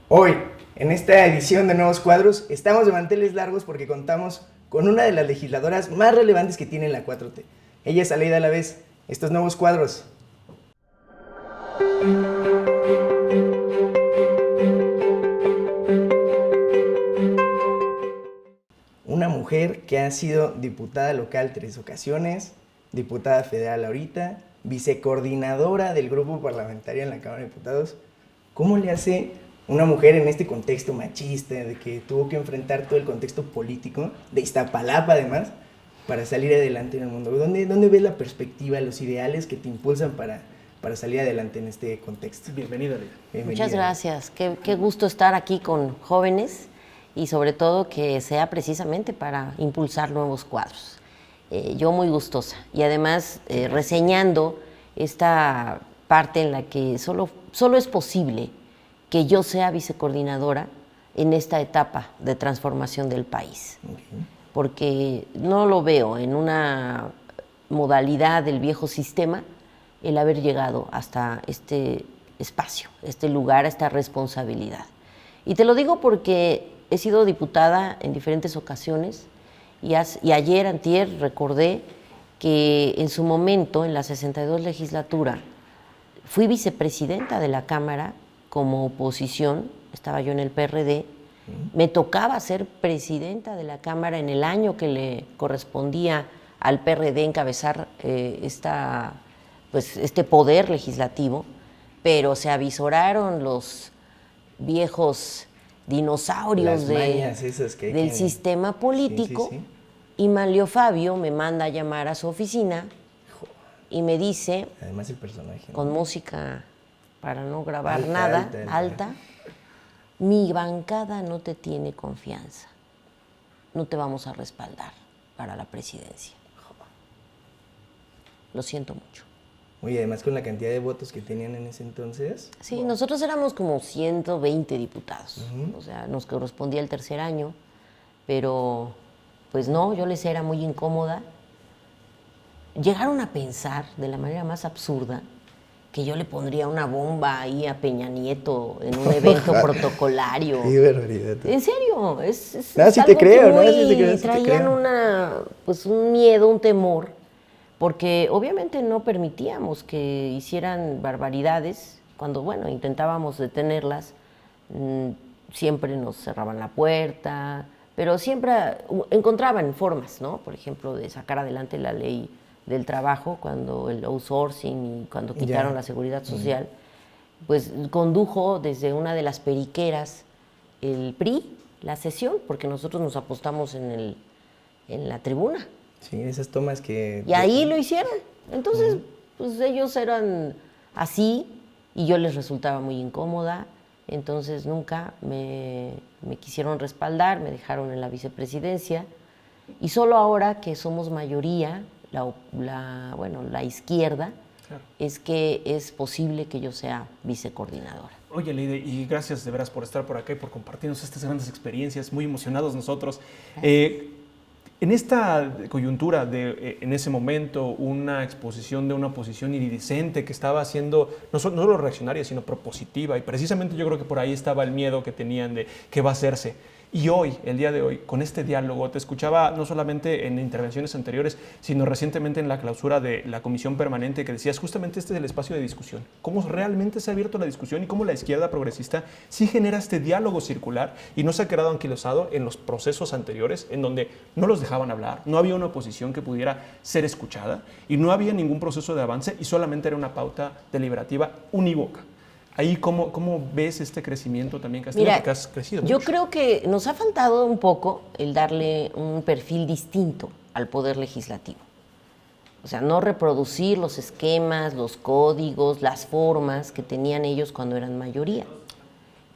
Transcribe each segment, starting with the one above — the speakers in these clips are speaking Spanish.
Hoy, en esta edición de Nuevos Cuadros, estamos de manteles largos porque contamos con una de las legisladoras más relevantes que tiene la 4T. Ella es Aleida Alavés. Estos Nuevos Cuadros. Una mujer que ha sido diputada local 3 ocasiones, diputada federal ahorita, vicecoordinadora del grupo parlamentario en la Cámara de Diputados. ¿Cómo le hace una mujer en este contexto machista, de que tuvo que enfrentar todo el contexto político, de Iztapalapa además, para salir adelante en el mundo? ¿Dónde ves la perspectiva, los ideales que te impulsan para salir adelante en este contexto? Bienvenida, Lida. Bienvenida. Muchas gracias. Qué gusto estar aquí con jóvenes y sobre todo que sea precisamente para impulsar nuevos cuadros. Yo muy gustosa y además reseñando esta parte en la que solo es posible que yo sea vicecoordinadora en esta etapa de transformación del país. Okay. Porque no lo veo en una modalidad del viejo sistema el haber llegado hasta este espacio, este lugar, esta responsabilidad. Y te lo digo porque he sido diputada en diferentes ocasiones y ayer, antier, recordé que en su momento, en la 62 legislatura, fui vicepresidenta de la Cámara como oposición, estaba yo en el PRD, me tocaba ser presidenta de la Cámara en el año que le correspondía al PRD encabezar este poder legislativo, pero se avisoraron los viejos dinosaurios del sistema político. Sí. Y Manlio Fabio me manda a llamar a su oficina y me dice, además el personaje, con música para no grabar nada, alta, mi bancada no te tiene confianza, no te vamos a respaldar para la presidencia. Lo siento mucho. Oye, además con la cantidad de votos que tenían en ese entonces. Sí, wow. Nosotros éramos como 120 diputados, o sea, nos correspondía el tercer año, pero pues no, yo les era muy incómoda. Llegaron a pensar de la manera más absurda que yo le pondría una bomba ahí a Peña Nieto en un evento protocolario. Qué barbaridad. En serio, no, sí te creo, ¿no? Sí te creo, traían un miedo, un temor, porque obviamente no permitíamos que hicieran barbaridades. Cuando, intentábamos detenerlas, siempre nos cerraban la puerta, pero siempre encontraban formas, ¿no? Por ejemplo, de sacar adelante la ley del trabajo, cuando el outsourcing y cuando quitaron la seguridad social, pues condujo desde una de las periqueras el PRI, la sesión, porque nosotros nos apostamos en la tribuna. Sí, esas tomas que... Y ahí lo hicieron. Entonces, pues ellos eran así y yo les resultaba muy incómoda. Entonces nunca me quisieron respaldar, me dejaron en la vicepresidencia. Y solo ahora que somos mayoría, la izquierda, claro, es que es posible que yo sea vicecoordinadora. Oye, Leide, y gracias de veras por estar por acá y por compartirnos estas grandes experiencias, muy emocionados nosotros. En esta coyuntura en ese momento, una exposición de una oposición iridiscente que estaba haciendo no solo reaccionaria, sino propositiva, y precisamente yo creo que por ahí estaba el miedo que tenían de qué va a hacerse. Y hoy, el día de hoy, con este diálogo, te escuchaba no solamente en intervenciones anteriores, sino recientemente en la clausura de la comisión permanente, que decías justamente este es el espacio de discusión. Cómo realmente se ha abierto la discusión y cómo la izquierda progresista sí genera este diálogo circular y no se ha quedado anquilosado en los procesos anteriores, en donde no los dejaban hablar, no había una oposición que pudiera ser escuchada y no había ningún proceso de avance y solamente era una pauta deliberativa unívoca. Ahí, ¿cómo ves este crecimiento también que has tenido? Porque has crecido mucho. Yo creo que nos ha faltado un poco el darle un perfil distinto al poder legislativo. O sea, no reproducir los esquemas, los códigos, las formas que tenían ellos cuando eran mayoría.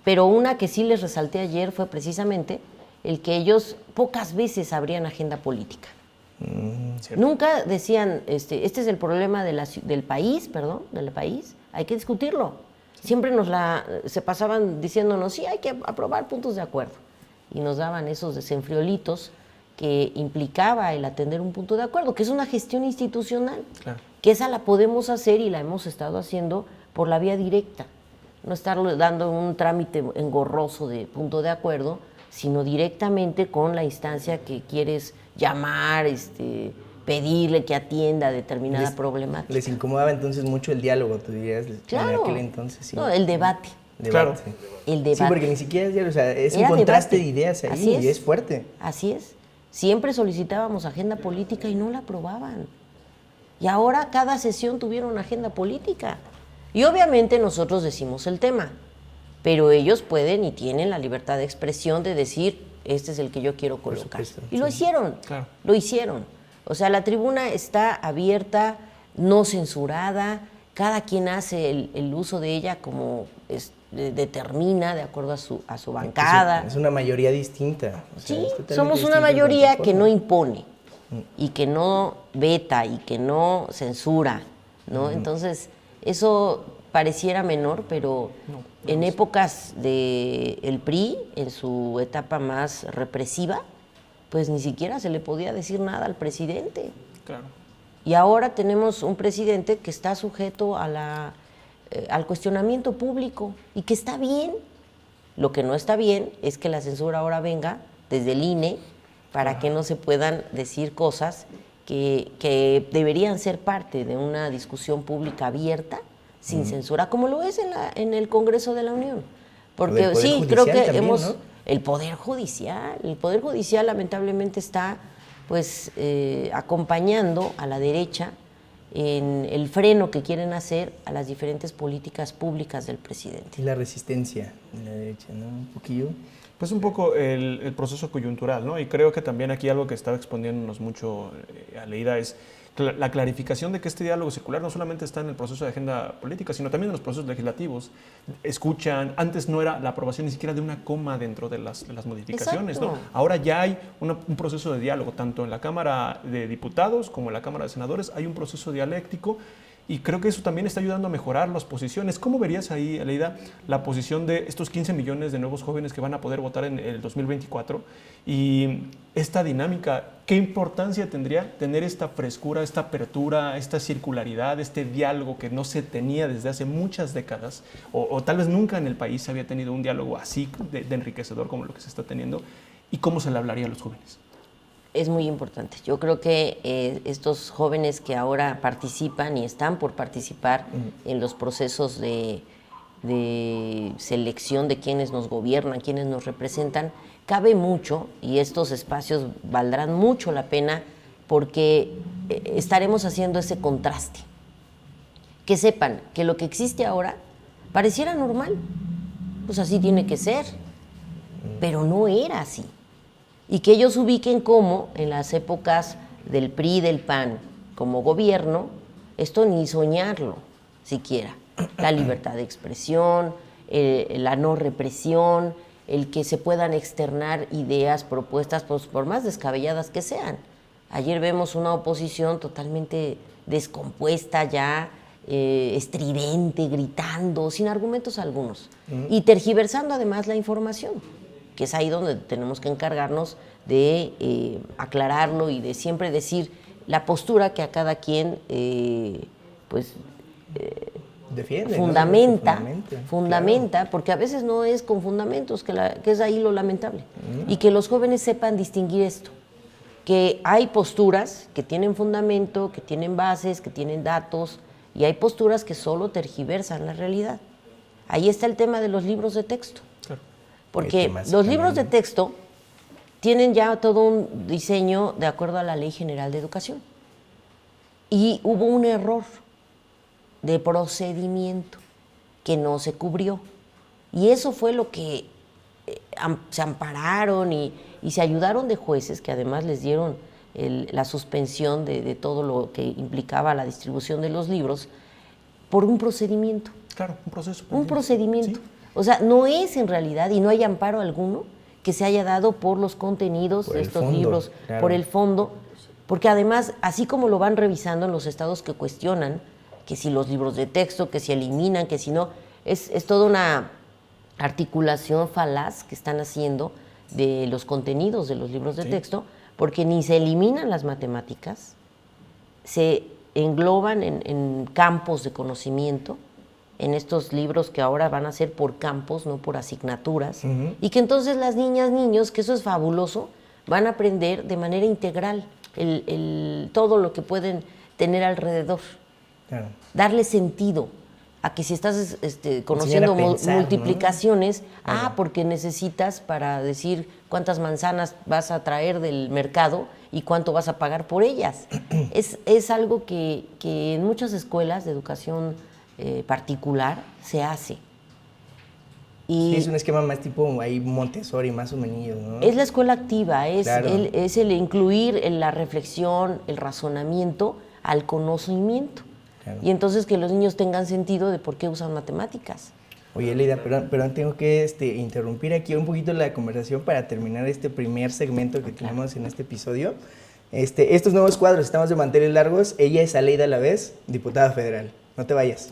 Pero una que sí les resalté ayer fue precisamente el que ellos pocas veces abrían agenda política. Nunca decían, este es el problema del país, hay que discutirlo. Siempre se pasaban diciéndonos, sí, hay que aprobar puntos de acuerdo. Y nos daban esos desenfriolitos que implicaba el atender un punto de acuerdo, que es una gestión institucional, claro, que esa la podemos hacer y la hemos estado haciendo por la vía directa. no estar dando un trámite engorroso de punto de acuerdo, sino directamente con la instancia que quieres llamar, pedirle que atienda determinada problemática. Les incomodaba entonces mucho el diálogo, tú dirías, claro. en aquel entonces. Sí. No, el debate. Claro. El debate. Sí, porque ni siquiera es diálogo, o sea, es un Era contraste debate. de ideas ahí Así y es fuerte. Así es. Siempre solicitábamos agenda política y no la aprobaban. Y ahora cada sesión tuvieron agenda política. Y obviamente nosotros decimos el tema, pero ellos pueden y tienen la libertad de expresión de decir, este es el que yo quiero colocar. supuesto, Y lo hicieron, Claro. lo hicieron. O sea, la tribuna está abierta, no censurada, cada quien hace el uso de ella como determina, de acuerdo a su bancada. Es una mayoría distinta. O sea, Sí, es totalmente somos distinta una en mayoría cualquier que forma. no impone y que no veta y que no censura, ¿no? Entonces, eso pareciera menor, pero en épocas del PRI, en su etapa más represiva, pues ni siquiera se le podía decir nada al presidente. Claro. Y ahora tenemos un presidente que está sujeto a al cuestionamiento público y que está bien. Lo que no está bien es que la censura ahora venga desde el INE para que no se puedan decir cosas que deberían ser parte de una discusión pública abierta, sin censura, como lo es en el Congreso de la Unión. Porque del Poder sí, Judicial creo que también, hemos... ¿no? El Poder Judicial lamentablemente está pues acompañando a la derecha en el freno que quieren hacer a las diferentes políticas públicas del presidente. Y la resistencia de la derecha, ¿no? Un poquillo. Pues un poco el proceso coyuntural, ¿no? Y creo que también aquí algo que estaba exponiéndonos mucho Aleida es la clarificación de que este diálogo secular no solamente está en el proceso de agenda política, sino también en los procesos legislativos. Escuchan, antes no era la aprobación ni siquiera de una coma dentro de las modificaciones, Exacto. ¿no? Ahora ya hay un proceso de diálogo, tanto en la Cámara de Diputados como en la Cámara de Senadores, hay un proceso dialéctico. Y creo que eso también está ayudando a mejorar las posiciones. ¿Cómo verías ahí, Aleida, la posición de estos 15 millones de nuevos jóvenes que van a poder votar en el 2024? Y esta dinámica, ¿qué importancia tendría tener esta frescura, esta apertura, esta circularidad, este diálogo que no se tenía desde hace muchas décadas? O tal vez nunca en el país se había tenido un diálogo así de enriquecedor como lo que se está teniendo. ¿Y cómo se le hablaría a los jóvenes? Es muy importante. Yo creo que estos jóvenes que ahora participan y están por participar en los procesos de selección de quienes nos gobiernan, quienes nos representan, cabe mucho y estos espacios valdrán mucho la pena porque estaremos haciendo ese contraste. Que sepan que lo que existe ahora pareciera normal, pues así tiene que ser, pero no era así. Y que ellos ubiquen cómo en las épocas del PRI y del PAN como gobierno, esto ni soñarlo siquiera. La libertad de expresión, la no represión, el que se puedan externar ideas, propuestas, pues, por más descabelladas que sean. Ayer vemos una oposición totalmente descompuesta ya, estridente, gritando, sin argumentos algunos. Y tergiversando además la información, que es ahí donde tenemos que encargarnos de aclararlo y de siempre decir la postura que a cada quien Defiende, fundamenta, porque a veces no es con fundamentos, que es ahí lo lamentable. Y que los jóvenes sepan distinguir esto, que hay posturas que tienen fundamento, que tienen bases, que tienen datos, y hay posturas que solo tergiversan la realidad. Ahí está el tema de los libros de texto. Porque los libros de texto tienen ya todo un diseño de acuerdo a la Ley General de Educación. Y hubo un error de procedimiento que no se cubrió. Y eso fue lo que se ampararon y se ayudaron de jueces que además les dieron la suspensión de todo lo que implicaba la distribución de los libros por un procedimiento. Claro, un proceso. Un procedimiento. Sí. O sea, no es en realidad, y no hay amparo alguno que se haya dado por los contenidos de estos libros, claro. por el fondo, porque además, así como lo van revisando en los estados que cuestionan, que si los libros de texto, que si eliminan, que si no, es toda una articulación falaz que están haciendo de los contenidos de los libros de texto, porque ni se eliminan las matemáticas, se engloban en campos de conocimiento en estos libros que ahora van a ser por campos, no por asignaturas, y que entonces las niñas, niños, que eso es fabuloso, van a aprender de manera integral todo lo que pueden tener alrededor. Claro. Darle sentido a que si estás conociendo pensar, multiplicaciones, ¿no? porque necesitas para decir cuántas manzanas vas a traer del mercado y cuánto vas a pagar por ellas. Es algo que en muchas escuelas de educación particular se hace. Y Sí, es un esquema más tipo ahí Montessori, más o menos, ¿no? es la escuela activa, Claro. es el incluir en la reflexión, el razonamiento al conocimiento. Claro. Y entonces que los niños tengan sentido de por qué usan matemáticas. Oye, Leida, pero tengo que interrumpir aquí un poquito la conversación para terminar este primer segmento que tenemos en este episodio. Estos nuevos cuadros, estamos de manteles largos. Ella es Aleida Alavés, diputada federal. No te vayas.